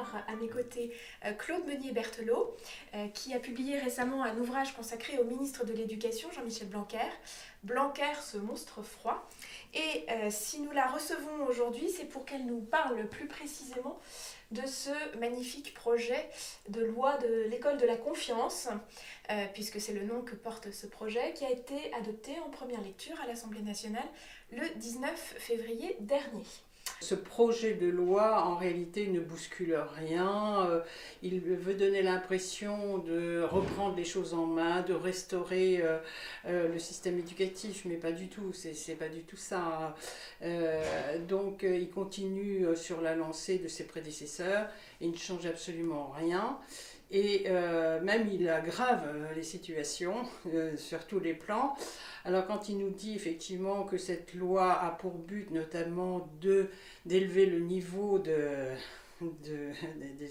avoir à mes côtés Claude Meunier-Berthelot, qui a publié récemment un ouvrage consacré au ministre de l'Éducation, Jean-Michel Blanquer, Blanquer, ce monstre froid. Et si nous la recevons aujourd'hui, c'est pour qu'elle nous parle plus précisément de ce magnifique projet de loi de l'école de la confiance, puisque c'est le nom que porte ce projet, qui a été adopté en première lecture à l'Assemblée nationale le 19 février dernier. Ce projet de loi, en réalité, ne bouscule rien. Il veut donner l'impression de reprendre les choses en main, de restaurer le système éducatif, mais pas du tout. C'est pas du tout ça. Donc, il continue sur la lancée de ses prédécesseurs et ne change absolument rien. Et même il aggrave les situations sur tous les plans. Alors quand il nous dit effectivement que cette loi a pour but notamment d'élever le niveau des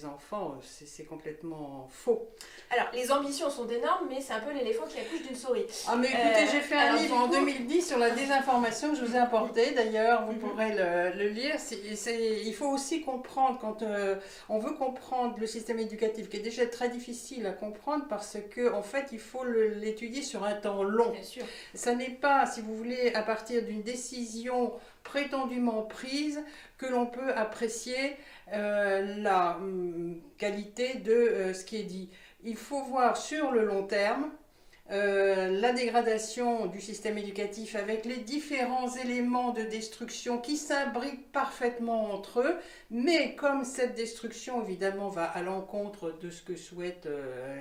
enfants, c'est complètement faux. Alors, les ambitions sont énormes, mais c'est un peu l'éléphant qui accouche d'une souris. Ah mais écoutez, j'ai fait un livre en 2010 sur la désinformation que je vous ai apporté, d'ailleurs, vous pourrez le lire. Il faut aussi comprendre, quand on veut comprendre le système éducatif, qui est déjà très difficile à comprendre, parce qu'en fait, il faut l'étudier sur un temps long. Bien sûr. Ça n'est pas, si vous voulez, à partir d'une décision prétendument prise que l'on peut apprécier la qualité de ce qui est dit. Il faut voir sur le long terme la dégradation du système éducatif avec les différents éléments de destruction qui s'imbriquent parfaitement entre eux, mais comme cette destruction évidemment va à l'encontre de ce que souhaitent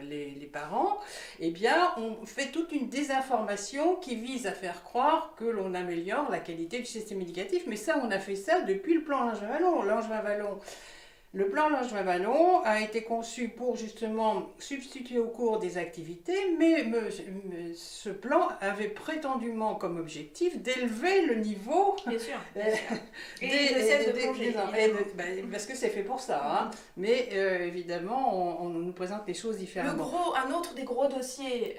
les parents, eh bien on fait toute une désinformation qui vise à faire croire que l'on améliore la qualité du système éducatif, mais ça on a fait ça depuis le plan Langevin-Wallon. Le plan Langevin-Wallon a été conçu pour justement substituer au cours des activités, mais ce plan avait prétendument comme objectif d'élever le niveau. Bien sûr. Parce que c'est fait pour ça, hein. Mais évidemment, on nous présente les choses différemment. Un autre des gros dossiers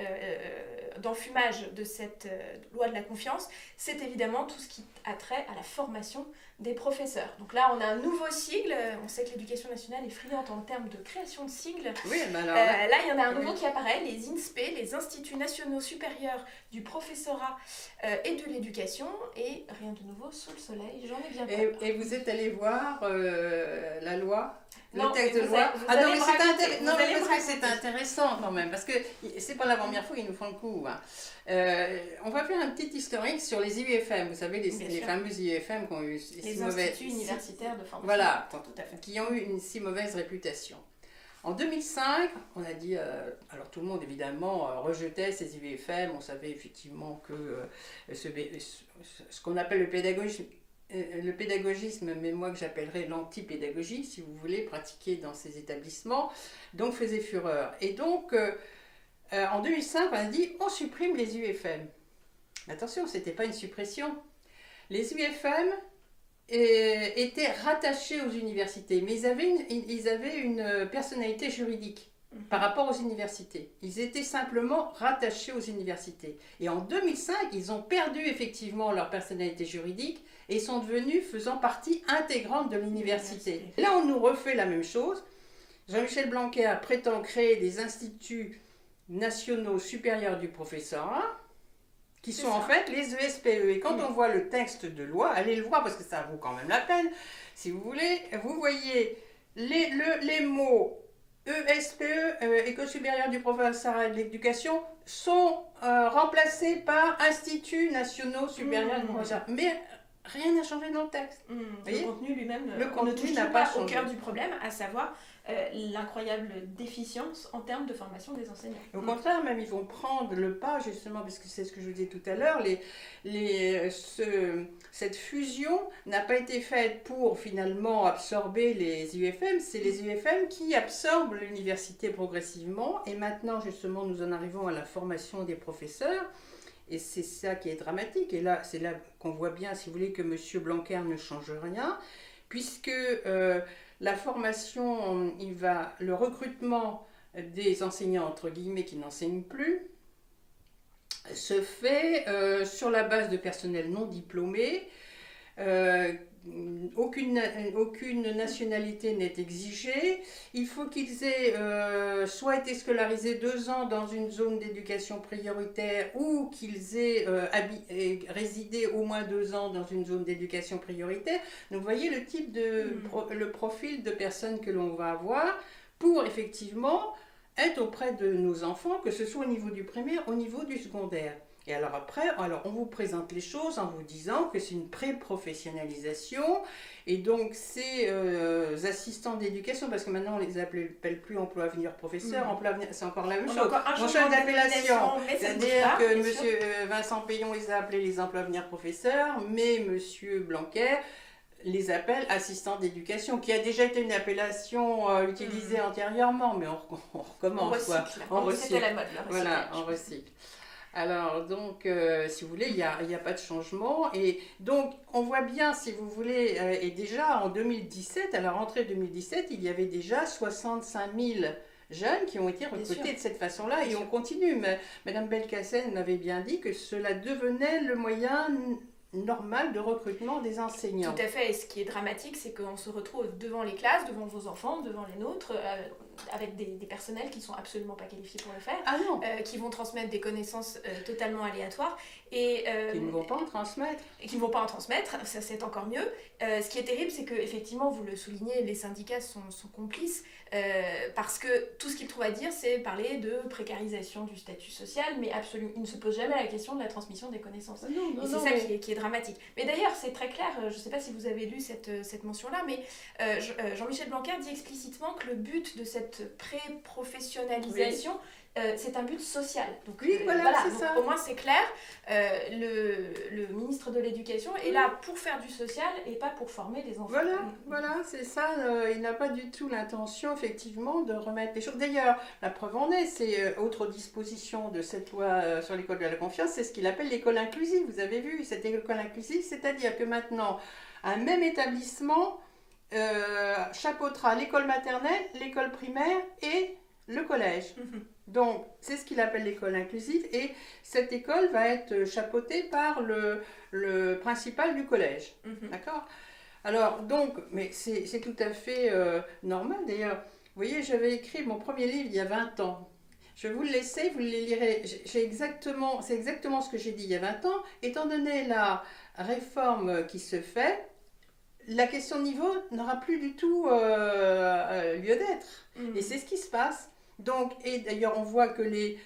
d'enfumage de cette loi de la confiance, c'est évidemment tout ce qui a trait à la formation des professeurs. Donc là, on a un nouveau sigle. On sait que l'éducation nationale est friande en termes de création de sigles. Oui, mais alors, là, il y en a un nouveau qui apparaît, les INSPE, les Instituts Nationaux Supérieurs du Professorat et de l'Éducation. Et rien de nouveau sous le soleil, j'en ai bien peur. Et vous êtes allé voir la loi ? Non, le texte de loi. C'est intéressant quand même, parce que c'est pas la première fois qu'ils nous font le coup. Hein. On va faire un petit historique sur les IUFM. Vous savez, les fameuses IUFM qui ont eu les instituts universitaires de formation. Voilà, tout à fait. Qui ont eu une si mauvaise réputation. En 2005, on a dit, alors tout le monde évidemment rejetait ces IUFM, on savait effectivement que ce qu'on appelle le pédagogisme, mais moi que j'appellerais l'antipédagogie, si vous voulez, pratiquer dans ces établissements, donc faisait fureur. Et donc, en 2005, on a dit, on supprime les UFM. Attention, ce n'était pas une suppression. Les UFM étaient rattachés aux universités, mais ils avaient une personnalité juridique par rapport aux universités. Ils étaient simplement rattachés aux universités. Et en 2005, ils ont perdu effectivement leur personnalité juridique et sont devenus faisant partie intégrante de l'université. Là, on nous refait la même chose. Jean-Michel Blanquer prétend créer des instituts nationaux supérieurs du professorat, qui sont en fait les ESPE. Et quand on voit le texte de loi, allez le voir parce que ça vaut quand même la peine, si vous voulez, vous voyez les mots ESPE, École supérieure du professorat et de l'éducation, sont remplacés par Instituts nationaux supérieurs du professorat. Mais rien n'a changé dans le texte. Le contenu lui-même ne touche pas au cœur du problème, à savoir l'incroyable déficience en termes de formation des enseignants. Au contraire, même ils vont prendre le pas, justement, parce que c'est ce que je vous disais tout à l'heure, cette fusion n'a pas été faite pour finalement absorber les UFM, c'est les UFM qui absorbent l'université progressivement, et maintenant justement nous en arrivons à la formation des professeurs. Et c'est ça qui est dramatique. Et là, c'est là qu'on voit bien, si vous voulez, que M. Blanquer ne change rien, puisque la formation, le recrutement des enseignants, entre guillemets, qui n'enseignent plus, se fait sur la base de personnel non diplômé, aucune nationalité n'est exigée. Il faut qu'ils aient soit été scolarisés 2 ans dans une zone d'éducation prioritaire ou qu'ils aient résidé au moins 2 ans dans une zone d'éducation prioritaire. Donc vous voyez le type le profil de personnes que l'on va avoir pour effectivement être auprès de nos enfants, que ce soit au niveau du primaire, au niveau du secondaire. Et alors après, on vous présente les choses en vous disant que c'est une pré-professionnalisation et donc ces assistants d'éducation, parce que maintenant on les appelle plus emploi avenir professeur, emploi avenir, c'est encore la même chose. On change d'appellation, c'est-à-dire que monsieur Vincent Payon les a appelés les emplois avenir professeurs, mais monsieur Blanquer les appelle assistants d'éducation, qui a déjà été une appellation utilisée antérieurement, mais on recommence. On recycle. C'était la mode, le recyclage. Voilà, on recycle. Alors, donc, si vous voulez, il n'y a pas de changement. Et donc, on voit bien, si vous voulez, et déjà en 2017, à la rentrée 2017, il y avait déjà 65 000 jeunes qui ont été recrutés de cette façon-là. Et on continue. Mais Madame Belkacem m'avait bien dit que cela devenait le moyen normal de recrutement des enseignants. Tout à fait. Et ce qui est dramatique, c'est qu'on se retrouve devant les classes, devant vos enfants, devant les nôtres, avec des personnels qui ne sont absolument pas qualifiés pour le faire, qui vont transmettre des connaissances totalement aléatoires. Et, qui ne vont pas en transmettre. Et qui ne vont pas en transmettre, ça c'est encore mieux. Ce qui est terrible, c'est qu'effectivement, vous le soulignez, les syndicats sont complices, parce que tout ce qu'ils trouvent à dire, c'est parler de précarisation du statut social, mais absolument, ils ne se posent jamais la question de la transmission des connaissances. Et c'est ça qui est dramatique. Mais d'ailleurs, c'est très clair, je ne sais pas si vous avez lu cette mention-là, mais Jean-Michel Blanquer dit explicitement que le but de cette pré-professionnalisation, c'est un but social. Donc, voilà, c'est donc, ça. Au moins, c'est clair. Le ministre de l'Éducation est là pour faire du social et pas pour former des enfants. Voilà, c'est ça. Il n'a pas du tout l'intention, effectivement, de remettre les choses. D'ailleurs, la preuve en est, c'est autre disposition de cette loi sur l'école de la confiance, c'est ce qu'il appelle l'école inclusive. Vous avez vu, cette école inclusive, c'est-à-dire que maintenant, un même établissement chapeautera l'école maternelle, l'école primaire et le collège. Donc, c'est ce qu'il appelle l'école inclusive et cette école va être chapeautée par le principal du collège. D'accord ? Alors, donc, mais c'est tout à fait normal. D'ailleurs, vous voyez, j'avais écrit mon premier livre il y a 20 ans. Je vais vous le laisser, vous le lirez. C'est exactement ce que j'ai dit il y a 20 ans. Étant donné la réforme qui se fait, la question de niveau n'aura plus du tout lieu d'être. Et c'est ce qui se passe. Donc, et d'ailleurs, on voit que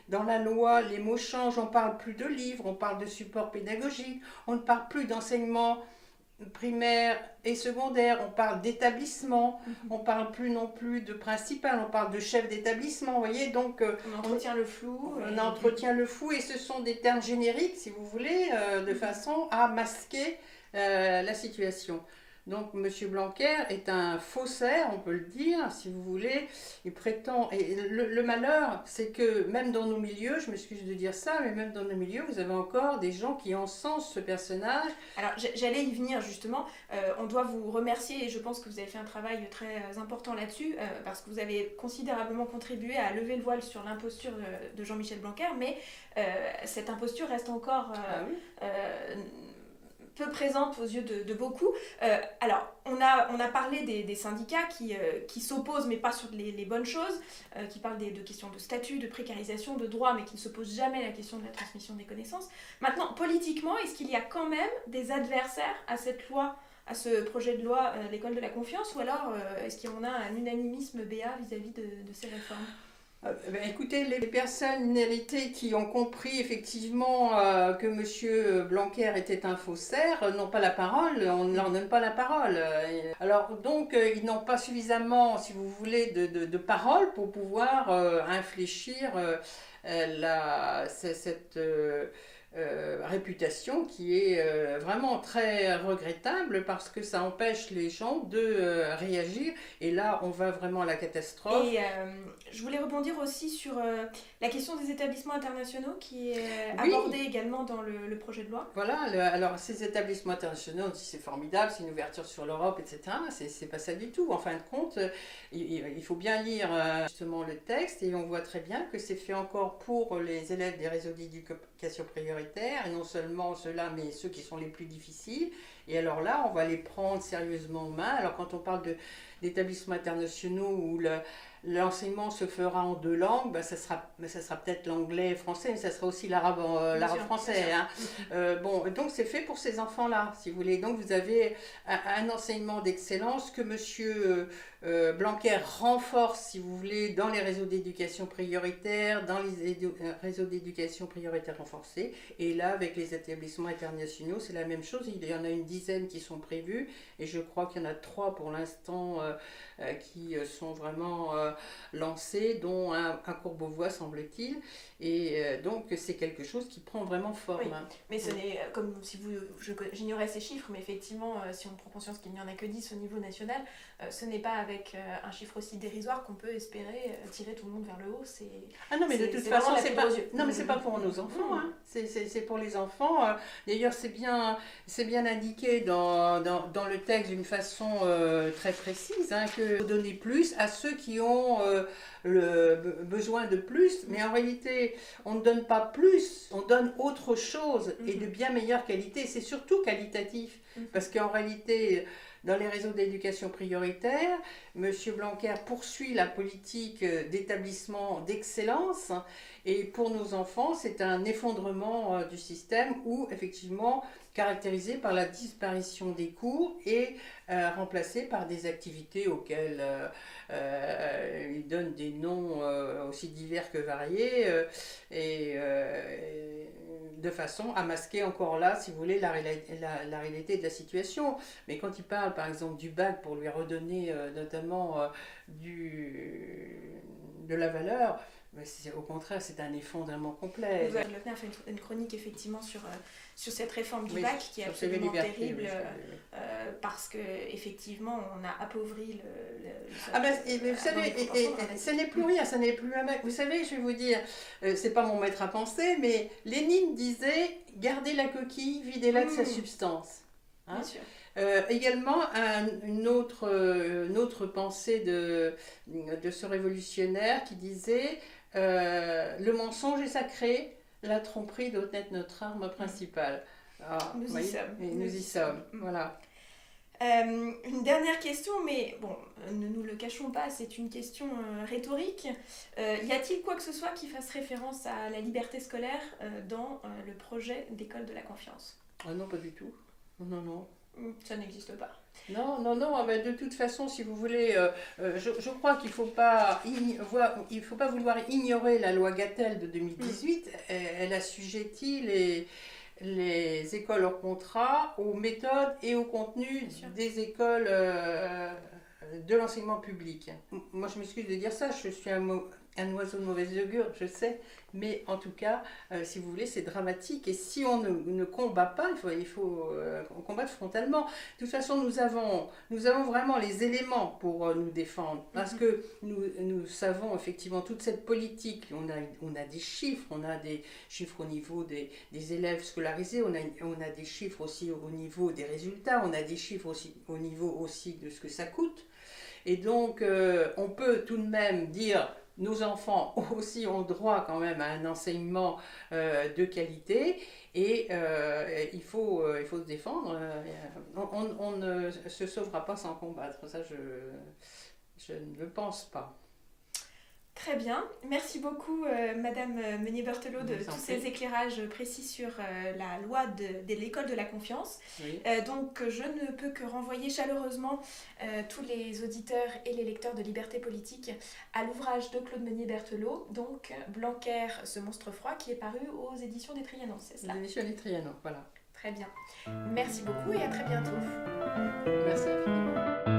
dans la loi, les mots changent. On ne parle plus de livres, on parle de support pédagogique. On ne parle plus d'enseignement primaire et secondaire. On parle d'établissement. On ne parle plus non plus de principal. On parle de chef d'établissement. Vous voyez, donc on entretient le flou. On entretient le flou et ce sont des termes génériques, si vous voulez, de façon à masquer la situation. Donc, M. Blanquer est un faussaire, on peut le dire, si vous voulez. Il prétend... Et le malheur, c'est que même dans nos milieux, je m'excuse de dire ça, mais même dans nos milieux, vous avez encore des gens qui encensent ce personnage. Alors, j'allais y venir, justement. On doit vous remercier, et je pense que vous avez fait un travail très important là-dessus, parce que vous avez considérablement contribué à lever le voile sur l'imposture de Jean-Michel Blanquer, mais cette imposture reste encore... peu présente aux yeux de beaucoup. Alors, on a parlé des syndicats qui s'opposent, mais pas sur les bonnes choses, qui parlent de questions de statut, de précarisation, de droit, mais qui ne se posent jamais la question de la transmission des connaissances. Maintenant, politiquement, est-ce qu'il y a quand même des adversaires à cette loi, à ce projet de loi, l'école de la confiance, ou alors est-ce qu'il y en a un unanimisme béat vis-à-vis de ces réformes ? Écoutez, les personnalités qui ont compris effectivement que M. Blanquer était un faussaire n'ont pas la parole, on ne leur donne pas la parole. Alors donc, ils n'ont pas suffisamment, si vous voulez, de parole pour pouvoir infléchir cette réputation qui est vraiment très regrettable parce que ça empêche les gens de réagir et là on va vraiment à la catastrophe. Et Je voulais rebondir aussi sur la question des établissements internationaux qui est abordée également dans le projet de loi. Voilà, alors ces établissements internationaux, on dit c'est formidable, c'est une ouverture sur l'Europe, etc. C'est pas ça du tout. En fin de compte, il faut bien lire justement le texte et on voit très bien que c'est fait encore pour les élèves des réseaux d'éducation prioritaire et non seulement ceux-là, mais ceux qui sont les plus difficiles. Et alors là, on va les prendre sérieusement en main. Alors quand on parle d'établissements internationaux où l'enseignement se fera en 2 langues, ça sera peut-être l'anglais et français, mais ça sera aussi l'arabe français. Hein. Bon, donc c'est fait pour ces enfants-là, si vous voulez. Donc vous avez un enseignement d'excellence que monsieur Blanquer renforce, si vous voulez, dans les réseaux d'éducation prioritaire, dans les réseaux d'éducation prioritaire renforcés. Et là, avec les établissements internationaux, c'est la même chose. Il y en a une dizaine qui sont prévus, et je crois qu'il y en a 3 pour l'instant qui sont vraiment lancés, dont un Courbevoie, semble-t-il. Et donc, c'est quelque chose qui prend vraiment forme. Oui, mais ce n'est, comme si j'ignorais ces chiffres, mais effectivement, si on prend conscience qu'il n'y en a que 10 au niveau national, ce n'est pas avec un chiffre aussi dérisoire qu'on peut espérer tirer tout le monde vers le haut. Ah non, mais de toute façon, c'est pas, non, mais c'est pas pour nos enfants, hein. C'est pour les enfants. D'ailleurs, c'est bien indiqué dans le texte d'une façon très précise, hein, que donner plus à ceux qui ont besoin de plus, mais en réalité, on ne donne pas plus, on donne autre chose et de bien meilleure qualité. C'est surtout qualitatif, parce qu'en réalité, dans les réseaux d'éducation prioritaire, M. Blanquer poursuit la politique d'établissement d'excellence, et pour nos enfants, c'est un effondrement du système où, effectivement, caractérisé par la disparition des cours et remplacé par des activités auxquelles ils donnent des noms aussi divers que variés de façon à masquer encore là, si vous voulez, la réalité de la situation. Mais quand il parle par exemple du bac pour lui redonner notamment de la valeur, au contraire, c'est un effondrement complet. Vous avez fait une chronique effectivement sur cette réforme du bac qui est absolument terrible, parce qu'effectivement on a appauvri vous savez, ça n'est plus rien, ça n'est plus un bac. Vous savez, je vais vous dire, c'est pas mon maître à penser, mais Lénine disait gardez la coquille, videz-la de sa substance. Hein. Bien sûr. Également, une autre pensée de ce révolutionnaire qui disait le mensonge est sacré, la tromperie doit être notre arme principale. Nous y sommes. Voilà. Une dernière question, mais bon, ne nous le cachons pas, c'est une question rhétorique. Y a-t-il quoi que ce soit qui fasse référence à la liberté scolaire dans le projet d'école de la confiance ? Non, pas du tout. Non. Ça n'existe pas. Non, mais de toute façon, si vous voulez, je crois qu'il ne faut pas vouloir ignorer la loi Gattel de 2018. Elle assujettit les écoles hors contrat aux méthodes et au contenu des écoles de l'enseignement public. Moi, je m'excuse de dire ça, je suis un oiseau de mauvaise augure, je sais, mais en tout cas, si vous voulez, c'est dramatique. Et si on ne combat pas, il faut combattre frontalement. De toute façon, nous avons vraiment les éléments pour nous défendre, parce que nous savons effectivement toute cette politique. On a des chiffres, au niveau des élèves scolarisés, on a des chiffres aussi au niveau des résultats, on a des chiffres aussi au niveau aussi de ce que ça coûte. Et donc, on peut tout de même dire nos enfants aussi ont droit quand même à un enseignement de qualité et il faut se défendre. On ne se sauvera pas sans combattre, ça je ne le pense pas. Très bien, merci beaucoup Madame Meunier-Berthelot de tous ces éclairages précis sur la loi de l'école de la confiance. Oui. Donc je ne peux que renvoyer chaleureusement tous les auditeurs et les lecteurs de Liberté Politique à l'ouvrage de Claude Meunier-Berthelot, donc Blanquer, ce monstre froid, qui est paru aux éditions des Trianon, c'est cela ? Les éditions des Trianon, voilà. Très bien. Merci beaucoup et à très bientôt. Merci infiniment.